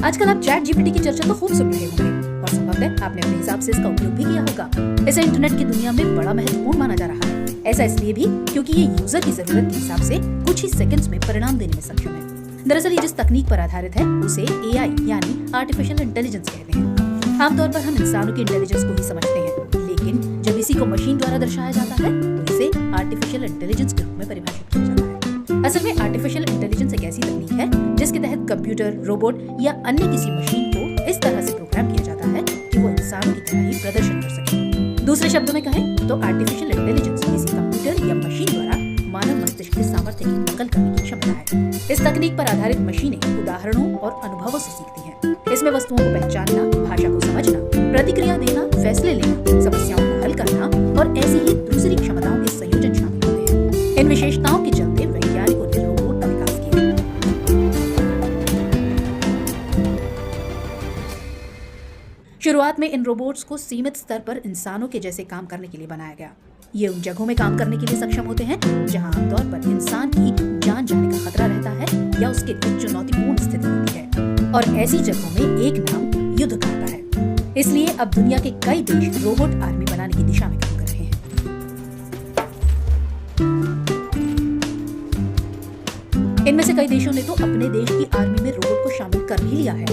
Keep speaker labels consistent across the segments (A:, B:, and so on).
A: आजकल आप chat GPT की चर्चा तो खूब सुन रहे होंगे और संभवतः आपने अपने हिसाब से इसका उपयोग भी किया होगा। इसे इंटरनेट की दुनिया में बड़ा महत्वपूर्ण माना जा रहा है। ऐसा इसलिए भी क्योंकि ये यूजर की जरूरत के हिसाब से कुछ ही सेकंड्स में परिणाम देने में सक्षम है। दरअसल ये जिस तकनीक पर आधारित है उसे एआई यानी आर्टिफिशियल इंटेलिजेंस कहते हैं। आमतौर पर हम इंसानों की इंटेलिजेंस को ही समझते हैं, लेकिन जब इसी को मशीन द्वारा दर्शाया जाता है तो इसे आर्टिफिशियल इंटेलिजेंस के रूप में परिभाषित किया जाता है। असल में आर्टिफिशियल इंटेलिजेंस एक ऐसी तकनीक है जिसके तहत कंप्यूटर, रोबोट या अन्य किसी मशीन को इस तरह से प्रोग्राम किया जाता है कि वो इंसानों की तरह ही प्रदर्शन कर सके। दूसरे शब्दों में कहें तो आर्टिफिशियल इंटेलिजेंस किसी कंप्यूटर या मशीन द्वारा मानव मस्तिष्क के सामर्थ्य की नकल करने की क्षमता है। इस तकनीक पर आधारित मशीनें उदाहरणों और अनुभवों से सीखती हैं। इसमें वस्तुओं को पहचानना, भाषा को समझना, प्रतिक्रिया देना, फैसले लेना, समस्याओं को हल करना और ऐसी ही दूसरी क्षमताओं के संयोजन शामिल होते हैं। इन विशेषताओं के चलते वैज्ञानिकों ने रोबोट का विकास किया। शुरुआत में इन रोबोट्स को सीमित स्तर पर इंसानों के जैसे काम करने के लिए बनाया गया। ये उन जगहों में काम करने के लिए सक्षम होते हैं जहां आमतौर पर इंसान की जान जाने का खतरा रहता है या उसके लिए चुनौतीपूर्ण स्थिति होती है, और ऐसी जगहों में एक नाम युद्ध का आता है। इसलिए अब दुनिया के कई देश रोबोट आर्मी बनाने की दिशा में काम कर रहे हैं। इनमें से कई देशों ने तो अपने देश की आर्मी में रोबोट को शामिल कर भी लिया है।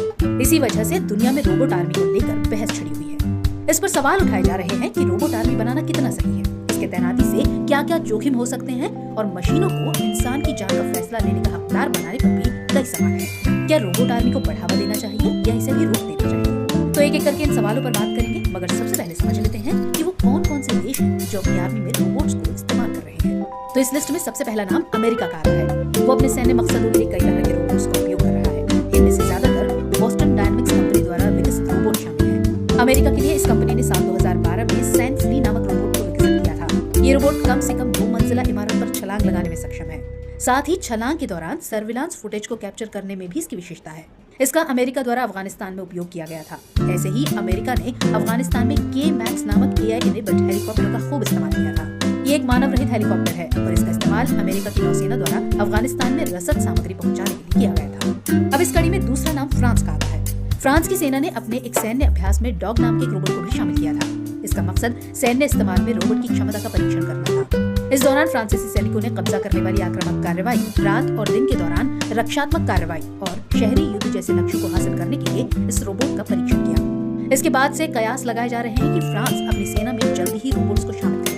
A: इसी वजह से दुनिया में रोबोट आर्मी को लेकर बहस छिड़ी हुई है। इस पर सवाल उठाए जा रहे हैं कि रोबोट आर्मी बनाना कितना सही है, इसके तैनाती से क्या क्या जोखिम हो सकते हैं, और मशीनों को इंसान की जान का फैसला लेने का हकदार बनाने पर भी कई सवाल हैं। क्या रोबोट आर्मी को बढ़ावा देना चाहिए या इसे भी रोक देना चाहिए? तो एक एक करके इन सवालों पर बात करेंगे, मगर सबसे पहले समझ लेते हैं कि वो कौन कौन से देश हैं जो अपनी आर्मी में रोबोट्स को इस्तेमाल कर रहे हैं। तो इस लिस्ट में सबसे पहला नाम अमेरिका का आता है। वो अपने सैन्य मकसदों के लिए कई तरह के रोबोट्स का उपयोग कर रहा है। इनमें से ज्यादातर बोस्टन डायनामिक्स कंपनी द्वारा विकसित रोबोट शामिल हैं। अमेरिका के लिए इस कंपनी ने साल 2012 में सैन फ्री नामक रोबोट को विकसित किया था। ये रोबोट कम से कम 2 मंजिला इमारत पर छलांग लगाने में सक्षम है। साथ ही छलांग के दौरान सर्विलांस फुटेज को कैप्चर करने में भी इसकी विशेषता है। इसका अमेरिका द्वारा अफगानिस्तान में उपयोग किया गया था। ऐसे ही अमेरिका ने अफगानिस्तान में के-मैक्स नामक एआई इनेबल्ड हेलीकॉप्टर का खूब इस्तेमाल किया था। ये एक मानव रहित हेलीकॉप्टर है और इसका इस्तेमाल अमेरिका की नौसेना द्वारा अफगानिस्तान में रसद सामग्री पहुंचाने के लिए किया गया था। अब इस कड़ी में दूसरा नाम फ्रांस का आता है। फ्रांस की सेना ने अपने एक सैन्य अभ्यास में डॉग नाम के एक रोबोट को भी शामिल किया था। इसका मकसद सैन्य इस्तेमाल में रोबोट की क्षमता का परीक्षण करना था। इस दौरान फ्रांसीसी सैनिकों ने कब्जा करने वाली आक्रामक कार्रवाई, रात और दिन के दौरान रक्षात्मक कार्रवाई और शहरी युद्ध जैसे लक्ष्यों को हासिल करने के लिए इस रोबोट का परीक्षण किया। इसके बाद से कयास लगाए जा रहे हैं कि फ्रांस अपनी सेना में जल्दी ही रोबोट्स को शामिल करेगा।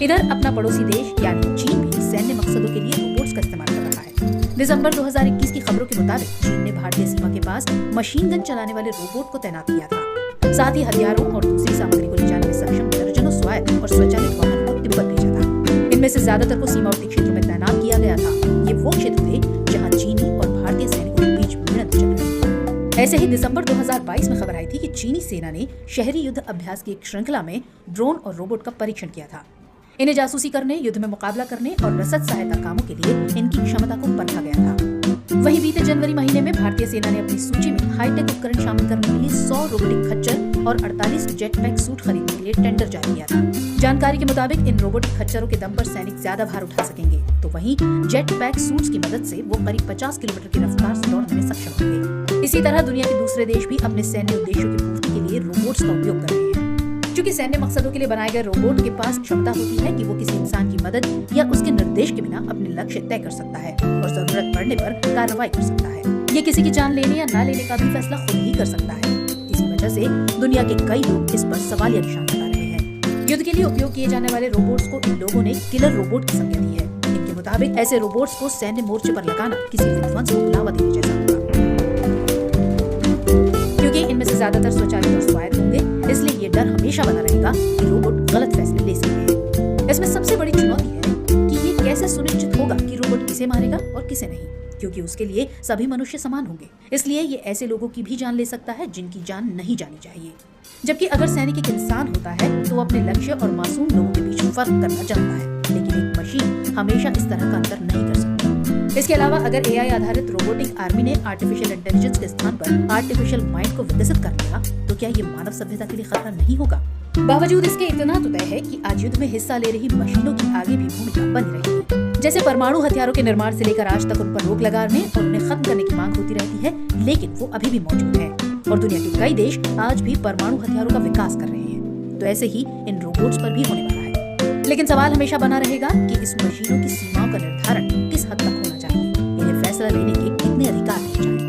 A: इधर अपना पड़ोसी देश यानी चीन भी सैन्य मकसदों के लिए रोबोट्स का इस्तेमाल कर रहा है। दिसंबर 2021 की खबरों के मुताबिक चीन ने भारतीय सीमा के पास मशीन गन चलाने वाले रोबोट को तैनात किया था। साथ ही हथियारों और दूसरी सामग्री को ले जाने में सक्षम दर्जनों स्वायत्त और स्वचालित वाहनों को तिब्बत भेजा था। इनमें से ज्यादातर को सीमावर्ती क्षेत्रों में तैनात किया गया था। ये वो क्षेत्र थे जहां चीनी और भारतीय सैनिकों के बीच भिड़ंत चल रही थी। ऐसे ही दिसंबर 2022 में खबर आई थी कि चीनी सेना ने शहरी युद्ध अभ्यास की एक श्रृंखला में ड्रोन और रोबोट का परीक्षण किया था। इन्हें जासूसी करने, युद्ध में मुकाबला करने और रसद सहायता कामों के लिए इनकी क्षमता को परखा गया था। वहीं बीते जनवरी महीने में भारतीय सेना ने अपनी सूची में हाईटेक उपकरण शामिल करने के लिए 100 रोबोटिक खच्चर और 48 जेट पैक सूट खरीदने के लिए टेंडर जारी किया था। जानकारी के मुताबिक इन रोबोटिक खच्चरों के दम पर सैनिक ज्यादा भार उठा सकेंगे, तो वहीं जेट पैक सूट्स की मदद से वो करीब 50 किलोमीटर की रफ्तार से दौड़ने में सक्षम होंगे। इसी तरह दुनिया के दूसरे देश भी अपने सैन्य उद्देश्यों की पूर्ति के लिए रोबोट्स का उपयोग कर रहे हैं। क्योंकि सैन्य मकसदों के लिए बनाए गए रोबोट के पास क्षमता होती है कि वो किसी इंसान की मदद या उसके निर्देश के बिना अपने लक्ष्य तय कर सकता है और जरूरत पड़ने पर कार्रवाई कर सकता है। ये किसी की जान लेने या न लेने का भी फैसला खुद ही कर सकता है। इसी वजह से दुनिया के कई लोग इस पर सवालिया निशान लगा रहे हैं। युद्ध के लिए उपयोग किए जाने वाले रोबोट्स को इन लोगों ने किलर रोबोट की संज्ञा दी है। इनके मुताबिक ऐसे रोबोट्स को सैन्य मोर्चे पर लगाना किसी विध्वंस को बुलावा देने जैसा होगा। क्योंकि इनमें से ज्यादातर स्वचालित और स्वायत्त होंगे, इसलिए ये डर हमेशा बना रहेगा कि रोबोट गलत फैसले ले सकते हैं। इसमें सबसे बड़ी चुनौती है कि ये कैसे सुनिश्चित होगा कि रोबोट किसे मारेगा और किसे नहीं, क्योंकि उसके लिए सभी मनुष्य समान होंगे। इसलिए ये ऐसे लोगों की भी जान ले सकता है जिनकी जान नहीं जानी चाहिए। जबकि अगर सैनिक एक इंसान होता है तो वो अपने लक्ष्य और मासूम लोगों के बीच फर्क करना जानता है, लेकिन एक मशीन हमेशा इस तरह का अंतर नहीं कर सकती। इसके अलावा अगर एआई आधारित रोबोटिक आर्मी ने आर्टिफिशियल इंटेलिजेंस के स्थान पर आर्टिफिशियल माइंड को विकसित कर लिया, तो क्या ये मानव सभ्यता के लिए खतरा नहीं होगा? बावजूद इसके इतना तो तय है कि आज युद्ध में हिस्सा ले रही मशीनों की आगे भी भूमिका बनी रहेगी। जैसे परमाणु हथियारों के निर्माण से लेकर आज तक उन पर रोक लगाने और उन्हें खत्म करने की मांग होती रहती है, लेकिन वो अभी भी मौजूद है और दुनिया के कई देश आज भी परमाणु हथियारों का विकास कर रहे हैं। तो ऐसे ही इन रोबोट्स पर भी होने वाला है। लेकिन सवाल हमेशा बना रहेगा कि इस मशीनों की सीमाओं का निर्धारण किस हद तक होना चाहिए, इन्हें फैसला लेने के कितने अधिकार दिए जाएं।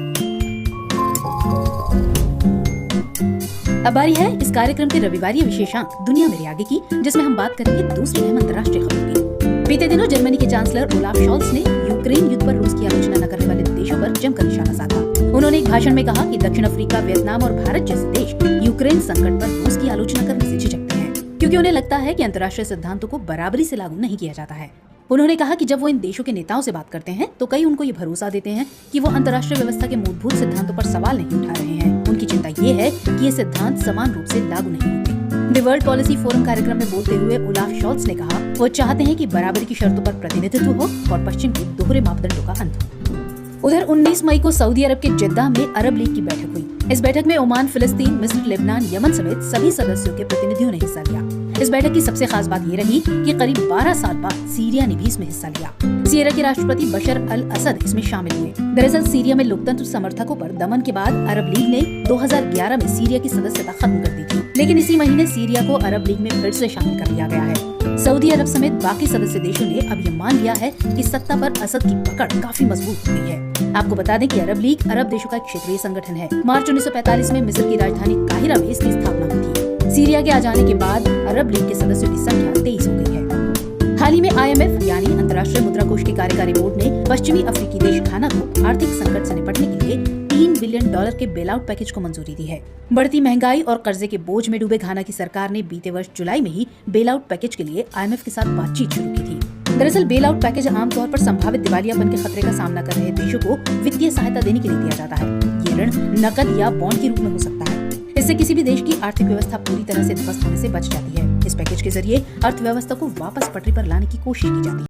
A: अब बारी है इस कार्यक्रम के रविवारीय विशेषांक दुनिया मेरे आगे की, जिसमें हम बात करेंगे दूसरी अहम अंतर्राष्ट्रीय खबरों की। बीते दिनों जर्मनी के चांसलर ओलाफ शॉल्ज ने यूक्रेन युद्ध पर रूस की आलोचना न करने वाले देशों पर जमकर निशाना साधा। उन्होंने एक भाषण में कहा कि दक्षिण अफ्रीका, वियतनाम और भारत जैसे देश यूक्रेन संकट पर रूस की आलोचना करने से झिझकते हैं, क्योंकि उन्हें लगता है कि अंतर्राष्ट्रीय सिद्धांतों को बराबरी से लागू नहीं किया जाता है। उन्होंने कहा कि जब वो इन देशों के नेताओं से बात करते हैं तो कई उनको ये भरोसा देते हैं कि वो अंतर्राष्ट्रीय व्यवस्था के मूलभूत सिद्धांतों पर सवाल नहीं उठा रहे हैं। उनकी चिंता ये है कि ये सिद्धांत समान रूप से लागू नहीं होते। द वर्ल्ड पॉलिसी फोरम कार्यक्रम में बोलते हुए ओलाफ शॉल्ज ने कहा, वो चाहते हैं कि बराबरी की शर्तों पर प्रतिनिधित्व हो और पश्चिम के दोहरे मापदंडों का अंत हो। उधर 19 मई को सऊदी अरब के जिद्दा में अरब लीग की बैठक हुई। इस बैठक में ओमान, फिलिस्तीन, मिस्र, लेबनान, यमन समेत सभी सदस्यों के प्रतिनिधियों ने हिस्सा लिया। इस बैठक की सबसे खास बात ये रही कि करीब 12 साल बाद सीरिया ने भी इसमें हिस्सा लिया। सीरिया के राष्ट्रपति बशर अल असद इसमें शामिल हुए। दरअसल सीरिया में लोकतंत्र समर्थकों पर दमन के बाद अरब लीग ने 2011 में सीरिया की सदस्यता खत्म कर दी थी, लेकिन इसी महीने सीरिया को अरब लीग में फिर से शामिल कर लिया गया है। सऊदी अरब समेत बाकी सदस्य देशों ने अब ये मान लिया है कि सत्ता पर असद की पकड़ काफी मजबूत हो गई है। आपको बता दें कि अरब लीग अरब देशों का क्षेत्रीय संगठन है। मार्च 1945 में मिस्र की राजधानी काहिरा में इसकी स्थापना हुई थी। सीरिया के आ जाने के बाद अरब लीग के सदस्यों की संख्या 23 हो गई है। हाल ही में IMF यानी अंतर्राष्ट्रीय मुद्रा कोष के कार्यकारी बोर्ड ने पश्चिमी अफ्रीकी देश घाना को आर्थिक संकट से निपटने के लिए $3 बिलियन के बेल आउट पैकेज को मंजूरी दी है। बढ़ती महंगाई और कर्जे के बोझ में डूबे घाना की सरकार ने बीते वर्ष जुलाई में ही बेल आउट पैकेज के लिए IMF के साथ बातचीत शुरू की थी। दरअसल बेल आउट पैकेज आमतौर पर संभावित दिवालियापन के खतरे का सामना कर रहे देशों को वित्तीय सहायता देने के लिए दिया जाता है। ये ऋण नकद या बॉन्ड के रूप में हो सकता है। इससे किसी भी देश की आर्थिक व्यवस्था पूरी तरह से ध्वस्त होने से बच जाती है। इस पैकेज के जरिए अर्थव्यवस्था को वापस पटरी पर लाने की कोशिश की जाती है।